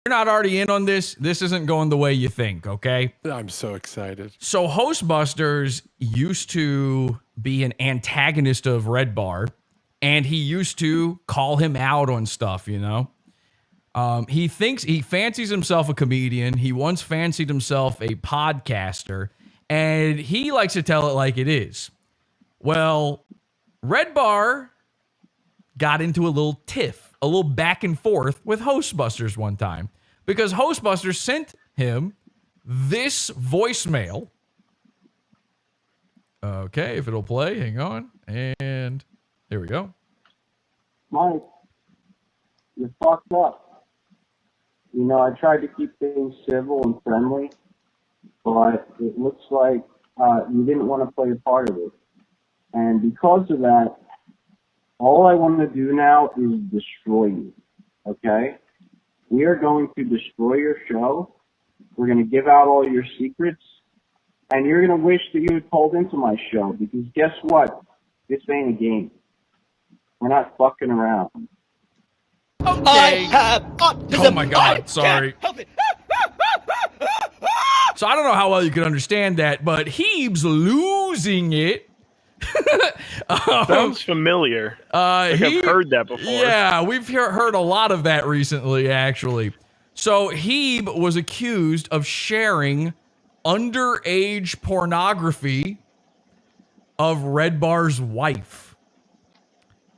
not already in on this, this isn't going the way you think, okay? I'm so excited. So Hostbusters used to be an antagonist of Redbar, and he used to call him out on stuff, you know? He fancies himself a comedian. He once fancied himself a podcaster, and he likes to tell it like it is. Well, Redbar got into a little tiff, a little back and forth with Hostbusters one time because Hostbusters sent him this voicemail. Okay, if it'll play, hang on. And here we go. Mike, you're fucked up. You know, I tried to keep things civil and friendly, but it looks like you didn't want to play a part of it. And because of that, all I want to do now is destroy you, okay? We are going to destroy your show. We're going to give out all your secrets. And you're going to wish that you had called into my show because guess what? This ain't a game. We're not fucking around. Okay. I have autism. Oh my God, sorry. Help it. So I don't know how well you can understand that, but Heeb's losing it. Sounds familiar. I've heard that before. Yeah, we've heard a lot of that recently, actually. So Heeb was accused of sharing underage pornography of Redbar's wife.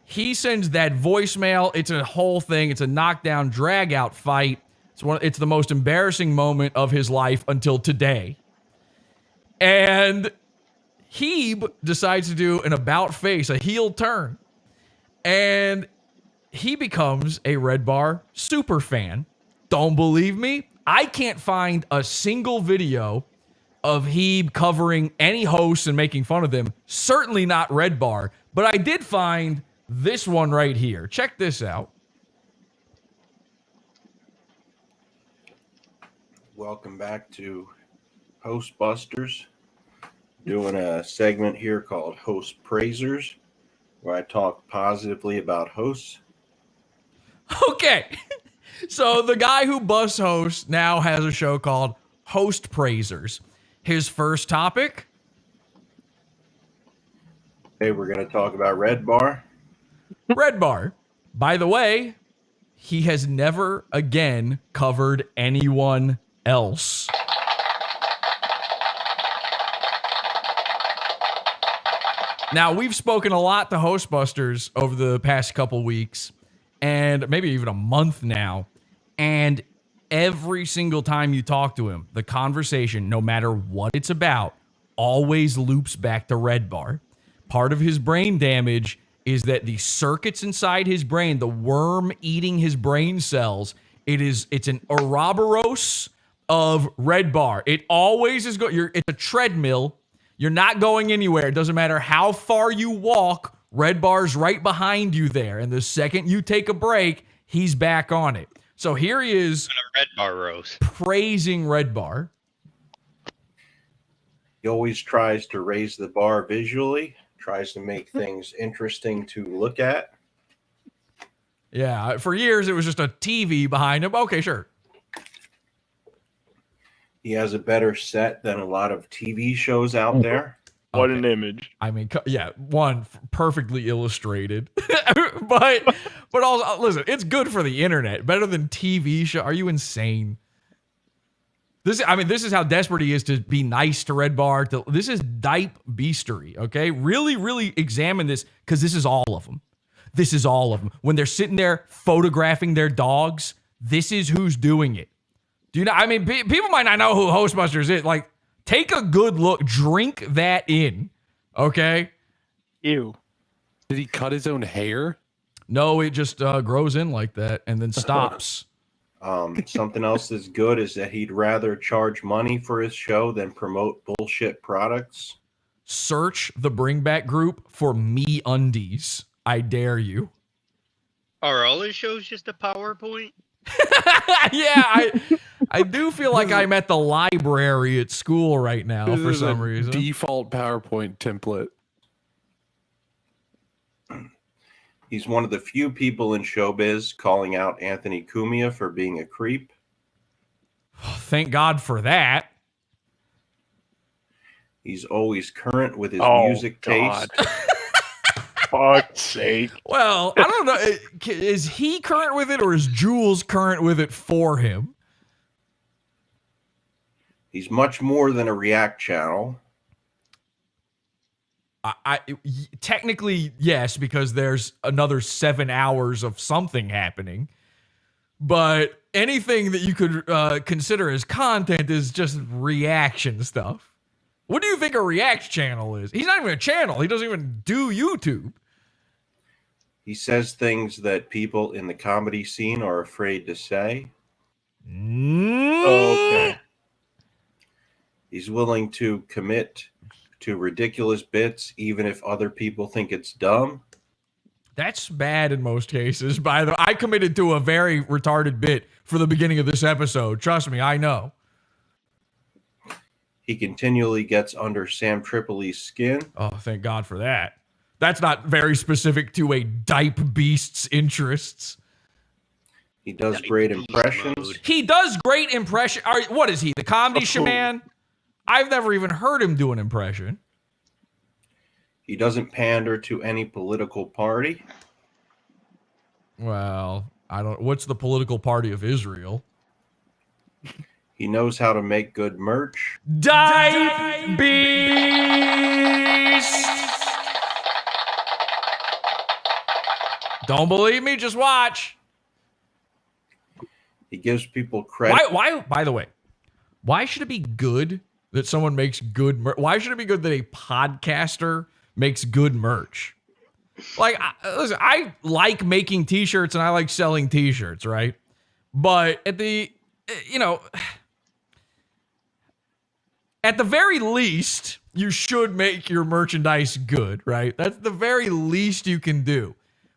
He sends that voicemail. It's a whole thing. It's a knockdown, drag-out fight. It's the most embarrassing moment of his life until today. And Heeb decides to do an about-face, a heel turn. And he becomes a Redbar super fan. Don't believe me? I can't find a single video of Heeb covering any hosts and making fun of them. Certainly not Redbar. But I did find this one right here. Check this out. Welcome back to Hostbusters. Doing a segment here called Host Praisers, where I talk positively about hosts. Okay. So the guy who busts hosts now has a show called Host Praisers. His first topic. Hey, we're going to talk about Redbar. Redbar. By the way, he has never again covered anyone else. Now, we've spoken a lot to Hostbusters over the past couple weeks, and maybe even a month now, and every single time you talk to him, the conversation, no matter what it's about, always loops back to Redbar. Part of his brain damage is that the circuits inside his brain, the worm eating his brain cells, it's an Ouroboros of Redbar. It always is it's a treadmill. You're not going anywhere. It doesn't matter how far you walk, Redbar's right behind you there. And the second you take a break, he's back on it. So here he is, Redbar roast, praising Redbar. He always tries to raise the bar visually, tries to make things interesting to look at. Yeah, for years it was just a TV behind him. Okay, sure. He has a better set than a lot of TV shows out there. What an image. I mean, yeah, one, perfectly illustrated. but also, listen, it's good for the internet. Better than TV show. Are you insane? This is how desperate he is to be nice to Redbar. This is Dipe Beastery, okay? Really, really examine this because this is all of them. This is all of them. When they're sitting there photographing their dogs, this is who's doing it. Do you know? I mean, people might not know who Hostbusters is. Like, take a good look. Drink that in, okay? Ew. Did he cut his own hair? No, it just grows in like that and then stops. Something else that's good is that he'd rather charge money for his show than promote bullshit products. Search the Bring Back group for Me Undies. I dare you. Are all his shows just a PowerPoint? Yeah, I do feel like I'm at the library at school right now for some reason. Default PowerPoint template. He's one of the few people in showbiz calling out Anthony Cumia for being a creep. thank God for that. He's always current with his Oh, music God. taste. Fuck's sake. Well, I don't know. Is he current with it, or is Jules current with it for him? He's much more than a React channel. Technically, yes, because there's another 7 hours of something happening. But anything that you could consider as content is just reaction stuff. What do you think a React channel is? He's not even a channel. He doesn't even do YouTube. He says things that people in the comedy scene are afraid to say. Okay. He's willing to commit to ridiculous bits, even if other people think it's dumb. That's bad in most cases. By the way, I committed to a very retarded bit for the beginning of this episode. Trust me, I know. He continually gets under Sam Tripoli's skin. Oh, thank God for that. That's not very specific to a Dipe Beast's interests. He does great impressions. He does great impression. What is he, the comedy shaman? I've never even heard him do an impression. He doesn't pander to any political party. Well, I don't. What's the political party of Israel? He knows how to make good merch. Dipe Beast! Don't believe me? Just watch. He gives people credit. Why? By the way, why should it be good that someone makes good merch? Why should it be good that a podcaster makes good merch? Like, listen, I like making t-shirts and I like selling t-shirts, right? But at the very least, you should make your merchandise good, right? That's the very least you can do.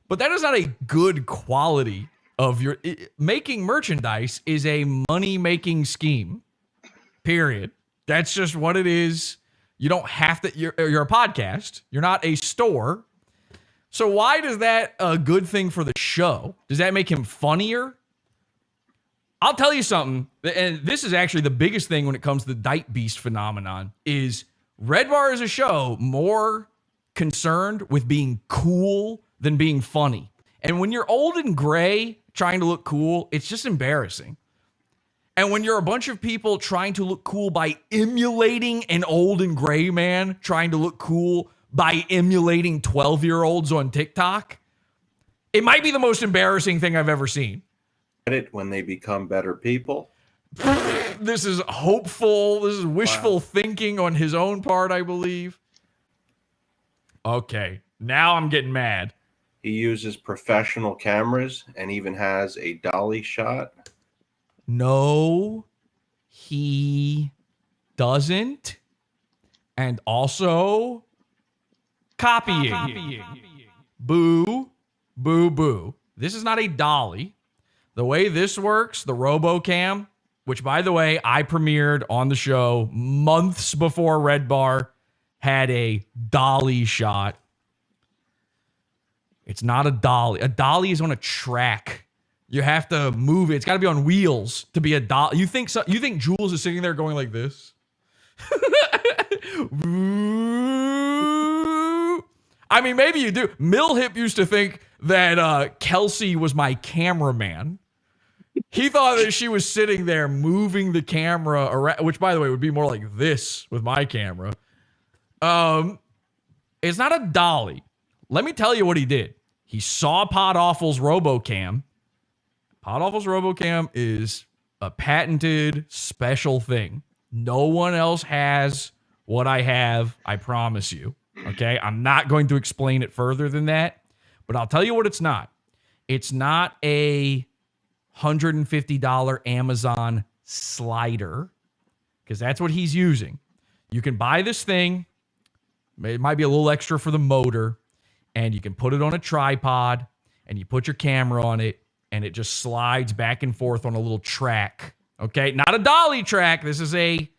But that is not a good quality of your... Making merchandise is a money-making scheme, period. That's just what it is. You don't have to... You're a podcast. You're not a store. So why does that a good thing for the show? Does that make him funnier? I'll tell you something, and this is actually the biggest thing when it comes to the Dipe Beast phenomenon, is Redbar as a show more concerned with being cool than being funny. And when you're old and gray trying to look cool, it's just embarrassing. And when you're a bunch of people trying to look cool by emulating an old and gray man, trying to look cool by emulating 12-year-olds on TikTok, it might be the most embarrassing thing I've ever seen. When they become better people. This is hopeful. This is wishful thinking on his own part, I believe. Okay, now I'm getting mad. He uses professional cameras and even has a dolly shot. No, he doesn't. And also copying. Boo, boo, boo. This is not a dolly. The way this works, the RoboCam, which, by the way, I premiered on the show months before Redbar had a dolly shot. It's not a dolly. A dolly is on a track. You have to move it. It's got to be on wheels to be a dolly. You think Jules is sitting there going like this? I mean, maybe you do. Millhip used to think that Kelsey was my cameraman. He thought that she was sitting there moving the camera around, which, by the way, would be more like this with my camera. It's not a dolly. Let me tell you what he did. He saw Podawful's RoboCam. Podawful's RoboCam is a patented special thing. No one else has what I have, I promise you. Okay? I'm not going to explain it further than that, but I'll tell you what it's not. It's not a $150 Amazon slider, because that's what he's using. You can buy this thing. It might be a little extra for the motor, and you can put it on a tripod, and you put your camera on it, and it just slides back and forth on a little track. Okay? Not a dolly track. This is a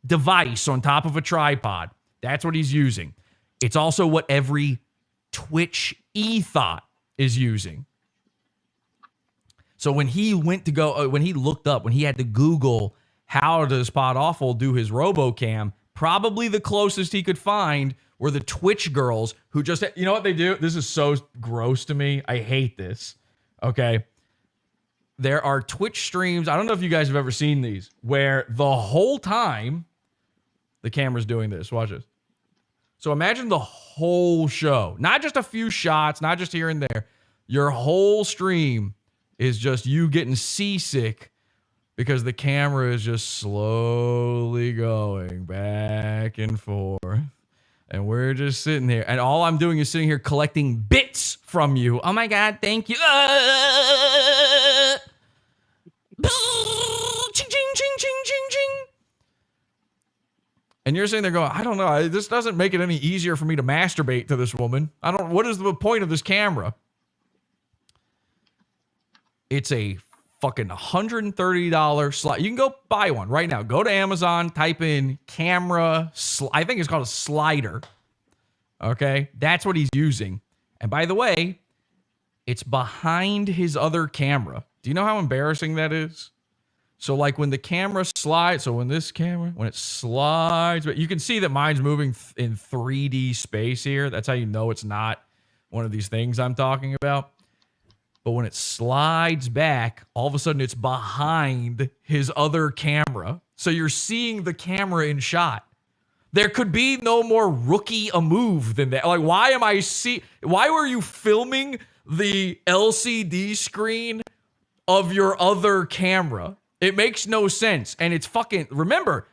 device on top of a tripod. That's what he's using. It's also what every Twitch e-thought is using. So when he went to go, when he looked up, when he had to Google how does Podawful do his RoboCam? Probably the closest he could find were the Twitch girls who just, you know what they do? This is so gross to me. I hate this. Okay. There are Twitch streams. I don't know if you guys have ever seen these where the whole time the camera's doing this. Watch this. So imagine the whole show, not just a few shots, not just here and there. Your whole stream is just you getting seasick because the camera is just slowly going back and forth. And we're just sitting here. And all I'm doing is sitting here collecting bits from you. Oh my God, thank you. Ching, ching, ching, ching, ching, ching. And you're sitting there going, I don't know. This doesn't make it any easier for me to masturbate to this woman. What is the point of this camera? It's a fucking $130 slide. You can go buy one right now. Go to Amazon, type in camera. I think it's called a slider. Okay. That's what he's using. And by the way, it's behind his other camera. Do you know how embarrassing that is? So like when the camera slides, so when it slides, but you can see that mine's moving in 3D space here. That's how you know it's not one of these things I'm talking about. But when it slides back, all of a sudden it's behind his other camera. So you're seeing the camera in shot. There could be no more rookie a move than that. Like, why were you filming the LCD screen of your other camera? It makes no sense. And it's fucking, remember,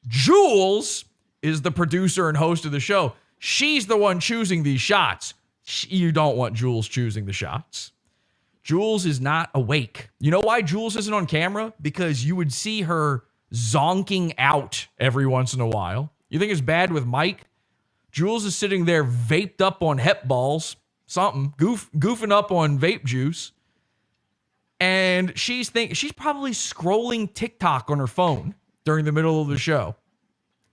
Jules is the producer and host of the show. She's the one choosing these shots. You don't want Jules choosing the shots. Jules is not awake. You know why Jules isn't on camera? Because you would see her zonking out every once in a while. You think it's bad with Mike? Jules is sitting there vaped up on hep balls, something, goofing up on vape juice. And she's probably scrolling TikTok on her phone during the middle of the show.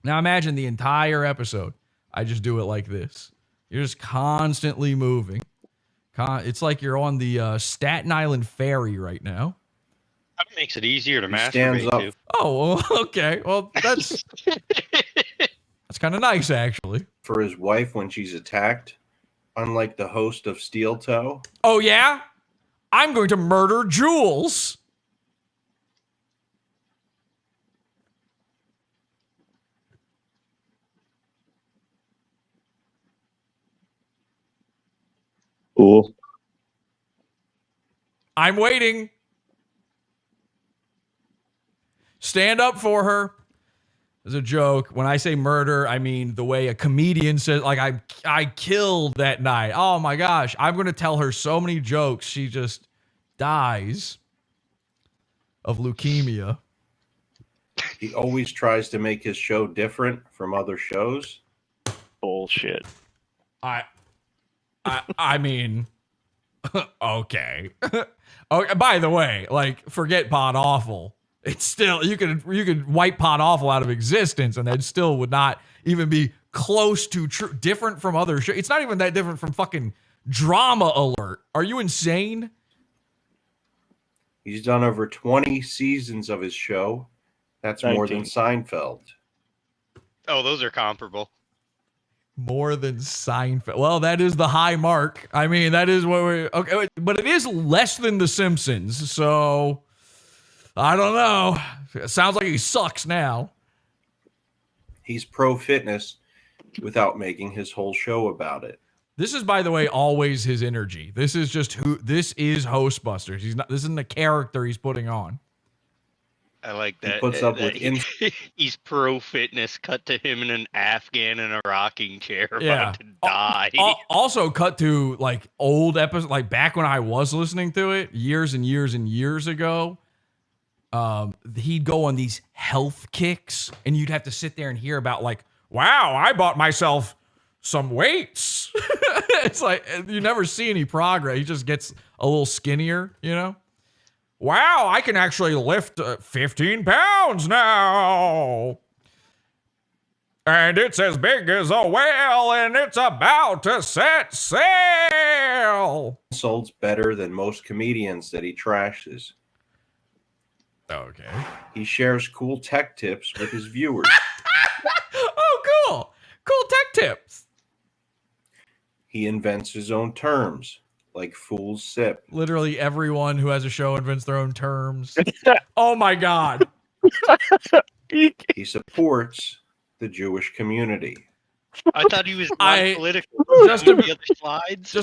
Now imagine the entire episode. I just do it like this. You're just constantly moving. It's like you're on the Staten Island ferry right now. That makes it easier to Stands masturbate up. to. Oh, well, okay. Well, that's kind of nice, actually. For his wife when she's attacked, unlike the host of Steel Toe. Oh, yeah? I'm going to murder Jules. Cool. I'm waiting. Stand up for her. As a joke, when I say murder, I mean the way a comedian says, like, I killed that night. Oh my gosh. I'm going to tell her so many jokes. She just dies of leukemia. He always tries to make his show different from other shows. Bullshit. I mean, okay. Okay. By the way, like, forget Podawful. It's still, you could wipe Podawful out of existence, and that still would not even be close to different from other shows. It's not even that different from fucking Drama Alert. Are you insane? He's done over 20 seasons of his show. That's more than 19. Seinfeld. Oh, those are comparable. More than Seinfeld. Well, that is the high mark. I mean, that is what we're... Okay, but it is less than The Simpsons, so... I don't know. It sounds like he sucks now. He's pro fitness without making his whole show about it. This is, by the way, always his energy. This is just this is Hostbusters. This isn't a character he's putting on. I like that. He puts up with he's pro fitness. Cut to him in an Afghan in a rocking chair Yeah. about to die. Also, cut to like old episodes, like back when I was listening to it years and years and years ago. He'd go on these health kicks, and you'd have to sit there and hear about like, wow, I bought myself some weights. It's like you never see any progress. He just gets a little skinnier, you know. Wow, I can actually lift 15 pounds now. And it's as big as a whale, and it's about to set sail. Insults better than most comedians that he trashes. Okay. He shares cool tech tips with his viewers. Oh, cool. Cool tech tips. He invents his own terms, like fool's sip. Literally everyone who has a show invents their own terms. Oh my God. He supports the Jewish community. I thought he was I- non-political. just to the be- other slides.